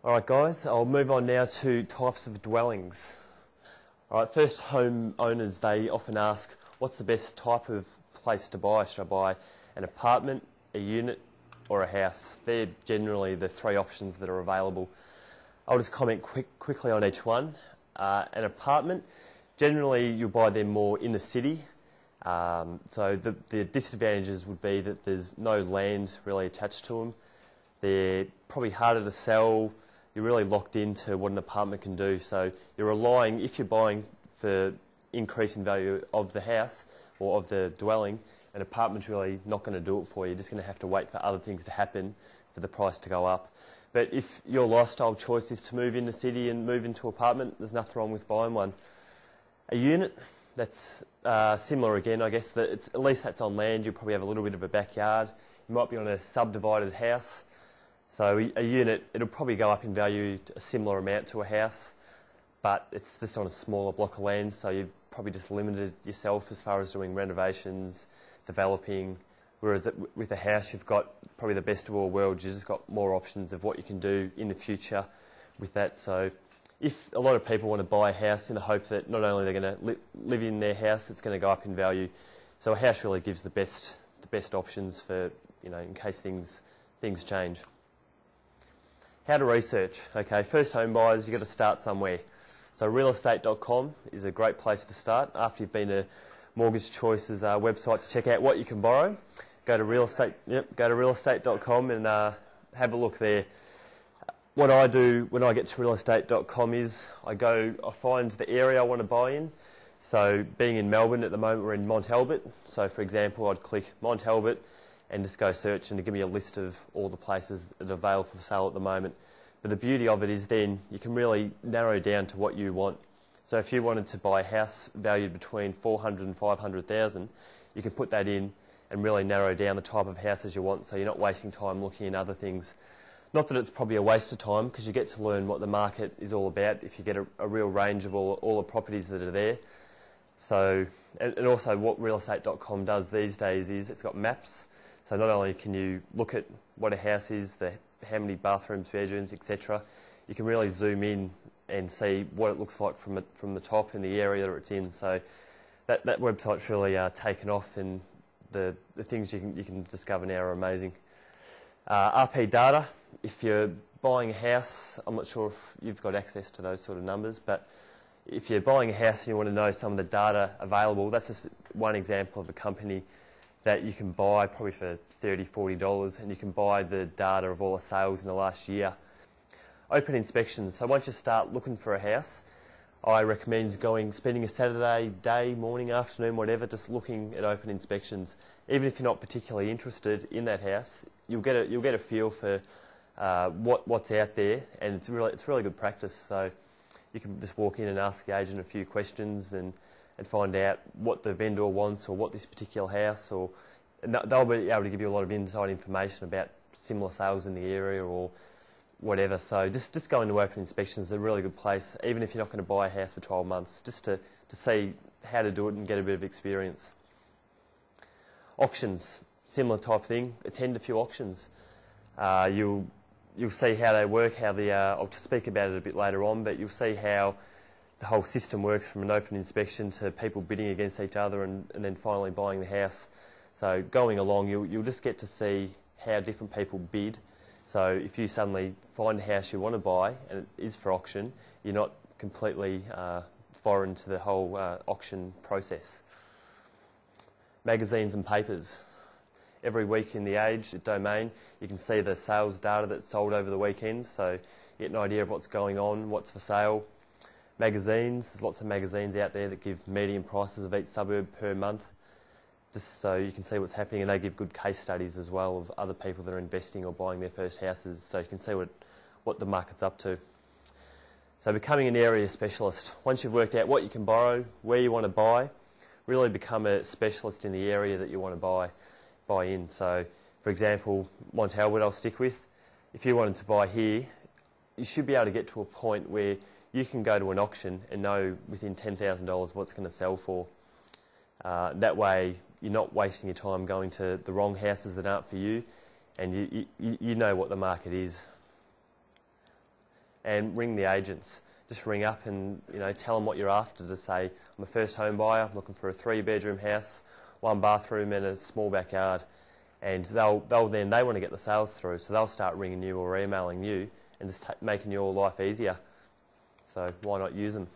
Alright guys, I'll move on now to types of dwellings. Alright, first home owners, they often ask, what's the best type of place to buy? Should I buy an apartment, a unit or a house? They're generally the three options that are available. I'll just comment quickly on each one. An apartment, generally you'll buy them more in the city. So the disadvantages would be that there's no land really attached to them. They're probably harder to sell. You're really locked into what an apartment can do. So you're relying, if you're buying for increase in value of the house or of the dwelling, an apartment's really not going to do it for you. You're just going to have to wait for other things to happen for the price to go up. But if your lifestyle choice is to move in the city and move into an apartment, there's nothing wrong with buying one. A unit, that's similar again, I guess. That at least that's on land. You'll probably have a little bit of a backyard. You might be on a subdivided house. So a unit, it'll probably go up in value a similar amount to a house, but it's just on a smaller block of land, so you've probably just limited yourself as far as doing renovations, developing, whereas with a house you've got probably the best of all worlds. You've just got more options of what you can do in the future with that. So if a lot of people want to buy a house in the hope that not only they're going to live in their house, it's going to go up in value. So a house really gives the best options for, in case things change. How to research. Okay, first home buyers, you've got to start somewhere. So realestate.com is a great place to start. After you've been to Mortgage Choice's website to check out what you can borrow, go to realestate.com and have a look there. What I do when I get to realestate.com is I find the area I want to buy in. So being in Melbourne at the moment, we're in Mont Albert. So for example, I'd click Mont Albert and just go search and to give me a list of all the places that are available for sale at the moment. But the beauty of it is then you can really narrow down to what you want. So if you wanted to buy a house valued between 400 and 500,000, you can put that in and really narrow down the type of houses you want, so you're not wasting time looking at other things. Not that it's probably a waste of time, because you get to learn what the market is all about if you get a real range of all the properties that are there. So, and also what realestate.com does these days is it's got maps. So not only can you look at what a house is, how many bathrooms, bedrooms, etc., you can really zoom in and see what it looks like from the top in the area that it's in. So that website's really taken off, and the things you can discover now are amazing. RP data, if you're buying a house, I'm not sure if you've got access to those sort of numbers, but if you're buying a house and you want to know some of the data available, that's just one example of a company that you can buy probably for $30, $40, and you can buy the data of all the sales in the last year. Open inspections. So once you start looking for a house, I recommend spending a Saturday, day, morning, afternoon, whatever, just looking at open inspections. Even if you're not particularly interested in that house, you'll get a feel for what's out there, and it's really good practice. So you can just walk in and ask the agent a few questions and find out what the vendor wants or what this particular house, and they'll be able to give you a lot of inside information about similar sales in the area or whatever. So just going to open inspections is a really good place, even if you're not going to buy a house for 12 months, just to see how to do it and get a bit of experience. Auctions, similar type thing. Attend a few auctions. You'll see how they work, I'll speak about it a bit later on, but you'll see how the whole system works from an open inspection to people bidding against each other and then finally buying the house. So going along, you'll just get to see how different people bid. So if you suddenly find a house you want to buy and it is for auction, you're not completely foreign to the whole auction process. Magazines and papers. Every week in the Age domain, you can see the sales data that's sold over the weekend, so you get an idea of what's going on, what's for sale. Magazines, there's lots of magazines out there that give median prices of each suburb per month, just so you can see what's happening, and they give good case studies as well of other people that are investing or buying their first houses, so you can see what the market's up to. So becoming an area specialist. Once you've worked out what you can borrow, where you want to buy, really become a specialist in the area that you want to buy in. So for example, Mont Albert I'll stick with. If you wanted to buy here, you should be able to get to a point where you can go to an auction and know within $10,000 what it's going to sell for. That way you're not wasting your time going to the wrong houses that aren't for you, and you know what the market is. and ring the agents. Just ring up and tell them what you're after. To say, I'm a first home buyer, I'm looking for a 3-bedroom house, 1 bathroom and a small backyard. And they want to get the sales through, so they'll start ringing you or emailing you and just making your life easier. So why not use them?